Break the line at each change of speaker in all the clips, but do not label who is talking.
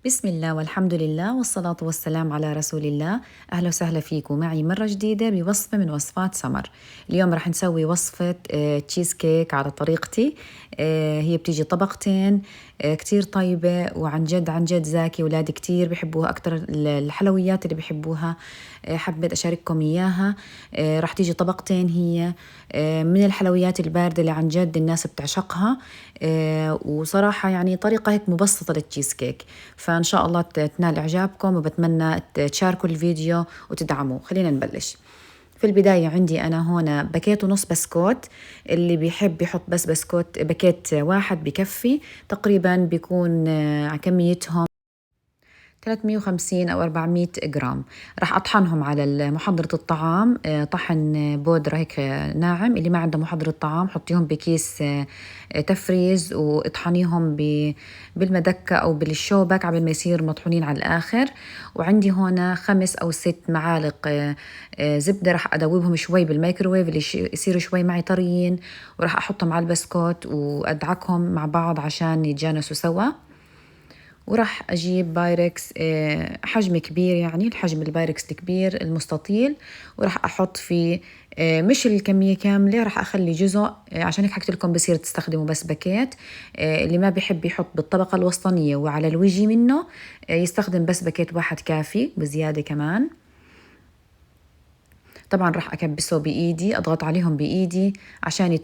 بسم الله والحمد لله والصلاة والسلام على رسول الله. أهلا وسهلا فيكم معي مرة جديدة بوصفة من وصفات سمر. اليوم رح نسوي وصفة تشيز كيك على طريقتي. هي بتيجي طبقتين، كتير طيبة وعن جد عن جد زاكي، ولادي كتير بحبوها، أكتر الحلويات اللي بحبوها. حبيت أشارككم إياها. رح تيجي طبقتين هي، من الحلويات الباردة اللي عن جد الناس بتعشقها. وصراحة يعني طريقة هيك مبسطة للتشيز كيك، فإن شاء الله تنال إعجابكم، وبتمنى تشاركوا الفيديو وتدعموه. خلينا نبلش. في البداية عندي أنا هنا باكيت ونص بسكوت. اللي بيحب يحط بس بسكوت باكيت واحد بكفي تقريبا، بيكون كميتهم 350 أو 400 جرام. راح أطحنهم على محضرة الطعام، طحن بودرة هيك ناعم. اللي ما عنده محضرة طعام حطيهم بكيس تفريز، واطحنيهم بالمدكة أو بالشوبك عبال ما يصير مطحونين على الآخر. وعندي هنا 5 أو 6 معالق زبدة، راح أدوبهم شوي بالميكروويف اللي يصيروا شوي معي طريين، وراح أحطهم على البسكوت وأدعكهم مع بعض عشان يتجانسوا سوا. وراح أجيب بايركس حجم كبير، يعني الحجم البايركس الكبير المستطيل، وراح أحط فيه مش الكمية كاملة، راح أخلي جزء عشان هيك حكيت لكم بصير تستخدموا بس باكيت. اللي ما بيحب يحط بالطبقة الوسطانية وعلى الوجه منه يستخدم بس باكيت واحد كافي، بزيادة كمان. طبعا راح أكبسه بإيدي، أضغط عليهم بإيدي عشان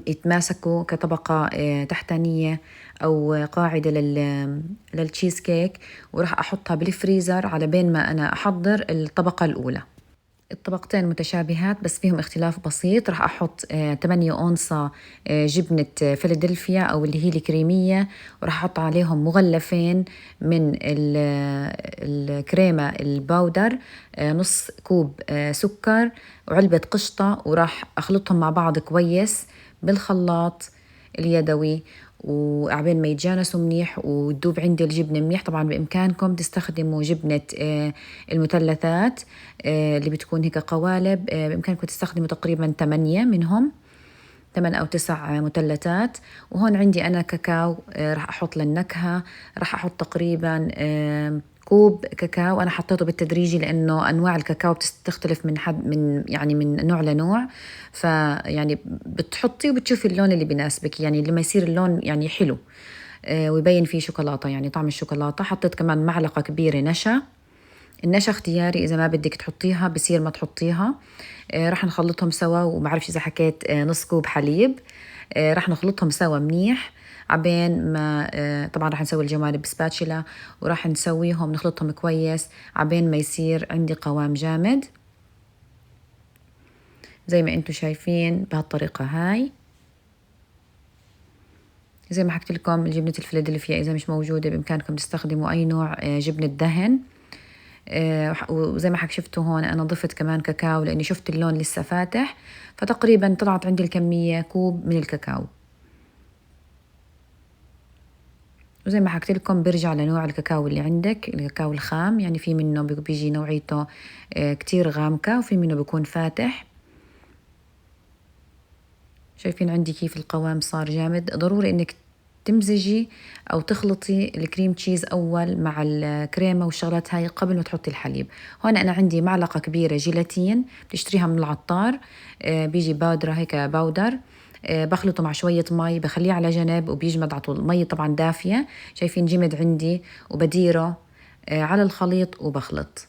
يتماسكوا كطبقة تحتانية أو قاعدة للتشيز كيك. وراح أحطها بالفريزر على بين ما أنا أحضر الطبقة الأولى. الطبقتين متشابهات بس فيهم اختلاف بسيط. راح أحط 8 أونصة جبنة فيلادلفيا أو اللي هي الكريمية، وراح أحط عليهم مغلفين من الكريمة الباودر، نص كوب سكر، وعلبة قشطة، وراح أخلطهم مع بعض كويس بالخلاط اليدوي، وعبين ما يتجانسوا منيح وتدوب عندي الجبنة منيح. طبعا بإمكانكم تستخدموا جبنة المثلثات اللي بتكون هيك قوالب، بإمكانكم تستخدموا تقريبا 8 منهم، 8 أو 9 مثلثات. وهون عندي أنا كاكاو، راح أحط للنكهة، راح أحط تقريبا كوب كاكاو. أنا حطيته بالتدريجي لأنه أنواع الكاكاو بتختلف من حد من يعني من نوع لنوع، فيعني بتحطي وبتشوفي اللون اللي بيناسبك، يعني لما يصير اللون يعني حلو ويبين فيه شوكولاتة، يعني طعم الشوكولاتة. حطيت كمان معلقة كبيرة نشا. النشا اختياري، إذا ما بدك تحطيها بصير ما تحطيها. راح نخلطهم سوا، وما بعرفش إذا حكيت نص كوب حليب. راح نخلطهم سوا منيح عبين ما طبعا راح نسوي الجوانب بسباتشلا، وراح نسويهم نخلطهم كويس عبين ما يصير عندي قوام جامد زي ما انتم شايفين بهالطريقة هاي. زي ما حكيت لكم الجبنة الفيلادلفيا إذا مش موجودة بإمكانكم تستخدموا أي نوع جبنة دهن. وزي ما شفتوا هون أنا ضفت كمان كاكاو لأني شفت اللون لسه فاتح، فتقريبا طلعت عندي الكمية كوب من الكاكاو. وزي ما حكيت لكم برجع لنوع الكاكاو اللي عندك، الكاكاو الخام، يعني في منه بيجي نوعيته كتير غامقة، وفي منه بيكون فاتح. شايفين عندي كيف القوام صار جامد. ضروري انك تمزجي او تخلطي الكريم تشيز اول مع الكريمه والشغلات هاي قبل ما تحطي الحليب. هون انا عندي معلقه كبيره جيلاتين بتشتريها من العطار، بيجي باودره هيك باودر. بخلطه مع شويه مي، بخليه على جنب وبيجمد على طول. المي طبعا دافيه، شايفين جمد عندي، وبديره على الخليط وبخلط.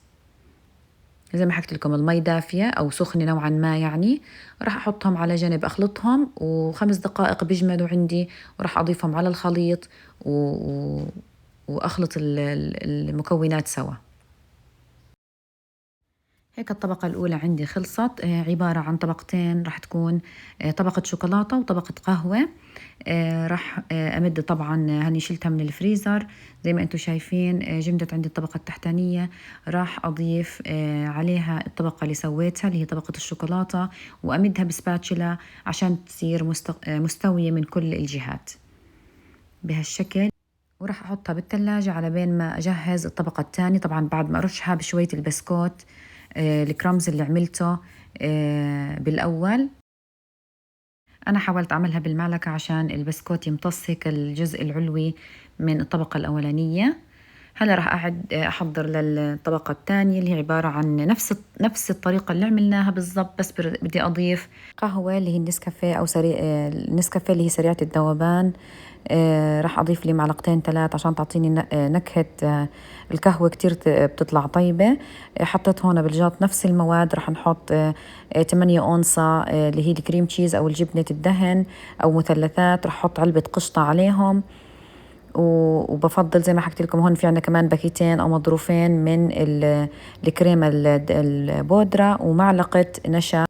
زي ما حكيت لكم المي دافية أو سخنة نوعا ما، يعني راح أحطهم على جنب أخلطهم، و5 دقائق بيجمدوا عندي، وراح أضيفهم على الخليط وأخلط المكونات سوا. هيك الطبقة الأولى عندي خلصت، عبارة عن طبقتين، راح تكون طبقة شوكولاتة وطبقة قهوة. راح أمد طبعا هني شلتها من الفريزر زي ما انتم شايفين، جمدت عندي الطبقة التحتانية. راح أضيف عليها الطبقة اللي سويتها اللي هي طبقة الشوكولاتة، وأمدها بسباتشلا عشان تصير مستوية من كل الجهات بهالشكل. وراح أحطها بالثلاجة على بين ما أجهز الطبقة الثانية، طبعا بعد ما أرشها بشوية البسكوت الكرامز اللي عملته بالأول. أنا حاولت أعملها بالمعلقة عشان البسكوت يمتص هيك الجزء العلوي من الطبقة الأولانية. هلا راح أعد أحضر للطبقة الثانية اللي هي عبارة عن نفس الطريقة اللي عملناها بالضبط، بس بدي أضيف قهوة اللي هي النسكافيه أو سريع النسكافيه اللي هي سريعة الذوبان. راح أضيف لي معلقتين 3 عشان تعطيني نكهة القهوة كتير بتطلع طيبة. حطيت هون بالجاط نفس المواد، راح نحط 8 أونصة اللي هي الكريم تشيز أو الجبنة الدهن أو مثلثات. راح أحط علبة قشطة عليهم، وبفضل زي ما حكيت لكم هون في عندنا كمان باكيتين او مظروفين من الكريمه البودره ومعلقه نشا.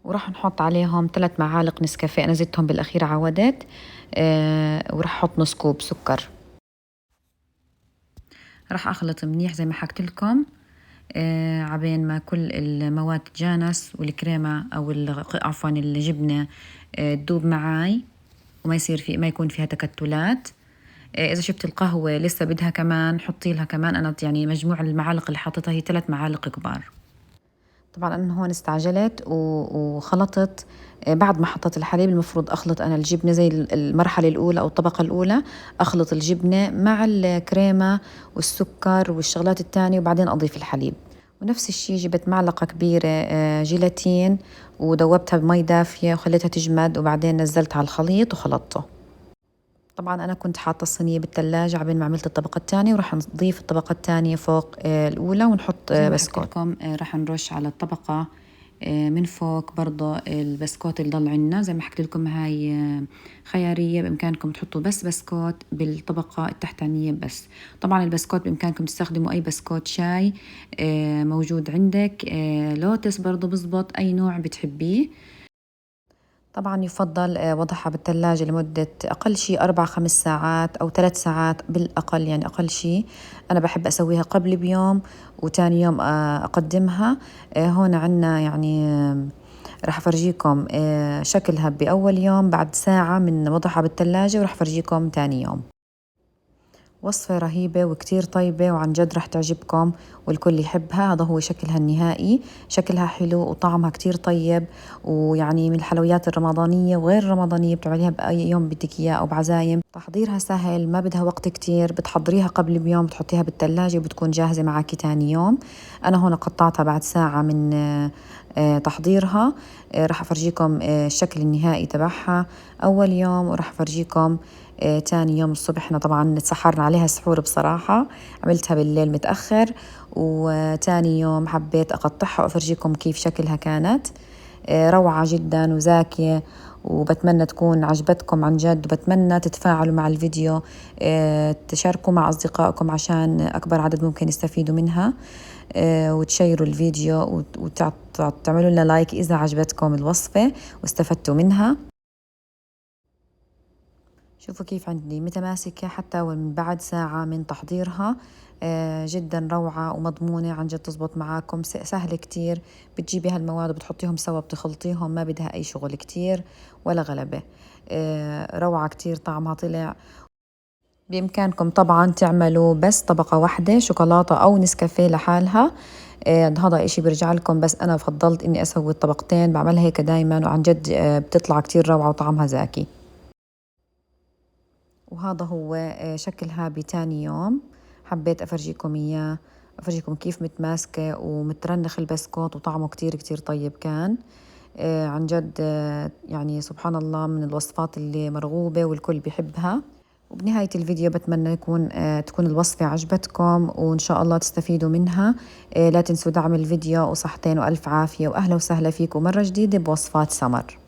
وراح نحط عليهم 3 معالق نسكافيه، انا زدتهم بالاخير عودت. وراح احط نص كوب سكر. راح اخلط منيح زي ما حكيت لكم عبين ما كل المواد تجانس والكريمه او عفوا الجبنه تذوب معاي وما يصير ما يكون فيها تكتلات. إذا شفت القهوة لسه بدها كمان حطي لها كمان. أنا يعني مجموع المعالق اللي حطيتها هي 3 معالق كبار. طبعا أنا هون استعجلت وخلطت. بعد ما حطيت الحليب المفروض أخلط أنا الجبنة زي المرحلة الأولى أو الطبقة الأولى، أخلط الجبنة مع الكريمة والسكر والشغلات التانية وبعدين أضيف الحليب. ونفس الشي جبت معلقة كبيرة جيلاتين ودوبتها بمي دافية وخليتها تجمد وبعدين نزلتها على الخليط وخلطته. طبعا أنا كنت حاطة الصينية بالثلاجة عبين ما عملت الطبقة الثانية، وراح نضيف الطبقة الثانية فوق الأولى ونحط بسكوت. لكم راح نرش على الطبقة من فوق برضه البسكوت اللي ضل عنا. زي ما حكيت لكم هاي خيارية، بإمكانكم تحطوا بس بسكوت بالطبقة التحتانية بس. طبعا البسكوت بإمكانكم تستخدموا أي بسكوت شاي موجود عندك، لوتس برضه بزبط، أي نوع بتحبيه. طبعا يفضل وضعها بالثلاجة لمدة أقل شيء 4-5 ساعات أو 3 ساعات بالأقل، يعني أقل شيء. أنا بحب أسويها قبل بيوم وتاني يوم أقدمها. هون عنا يعني راح أفرجيكم شكلها بأول يوم بعد ساعة من وضعها بالثلاجة، وراح أفرجيكم تاني يوم. وصفة رهيبة وكتير طيبة وعن جد رح تعجبكم والكل يحبها. هذا هو شكلها النهائي، شكلها حلو وطعمها كتير طيب، ويعني من الحلويات الرمضانية وغير الرمضانية بتعمليها بأي يوم بدك إياه أو بعزايم. تحضيرها سهل، ما بدها وقت كتير، بتحضريها قبل بيوم بتحطيها بالثلاجة وبتكون جاهزة معك تاني يوم. أنا هون قطعتها بعد ساعة من تحضيرها. راح أفرجيكم الشكل النهائي تبعها أول يوم، وراح أفرجيكم تاني يوم الصبح. احنا طبعا تسحرنا عليها سحور بصراحة، عملتها بالليل متأخر، وتاني يوم حبيت أقطعها وأفرجيكم كيف شكلها كانت. روعة جدا وزاكية، وبتمنى تكون عجبتكم عن جد، وبتمنى تتفاعلوا مع الفيديو، تشاركوا مع أصدقائكم عشان أكبر عدد ممكن يستفيدوا منها، وتشيروا الفيديو وتعملوا لنا لايك إذا عجبتكم الوصفة واستفدتوا منها. شوفوا كيف عندي متماسكة حتى ومن بعد ساعة من تحضيرها. جدا روعة ومضمونة عن جد، تزبط معاكم، سهلة كتير. بتجيبي هالمواد وبتحطيهم سوا بتخلطيهم، ما بدها أي شغل كتير ولا غلبة. روعة كتير، طعمها طلع. بإمكانكم طبعا تعملوا بس طبقة واحدة شوكولاتة أو نسكافيه لحالها. هذا إشي بيرجع لكم، بس أنا فضلت إني أسوي الطبقتين، بعملها هيك دايما وعن جد بتطلع كتير روعة وطعمها زاكي. وهذا هو شكلها بتاني يوم. حبيت أفرجيكم إياه، أفرجيكم كيف متماسكة ومترنخ البسكوت وطعمه كتير كتير طيب كان. عن جد يعني سبحان الله، من الوصفات اللي مرغوبة والكل بيحبها. وبنهاية الفيديو بتمنى تكون الوصفة عجبتكم وإن شاء الله تستفيدوا منها. لا تنسوا دعم الفيديو، وصحتين وألف عافية، وأهلا وسهلا فيكم مرة جديدة بوصفات سمر.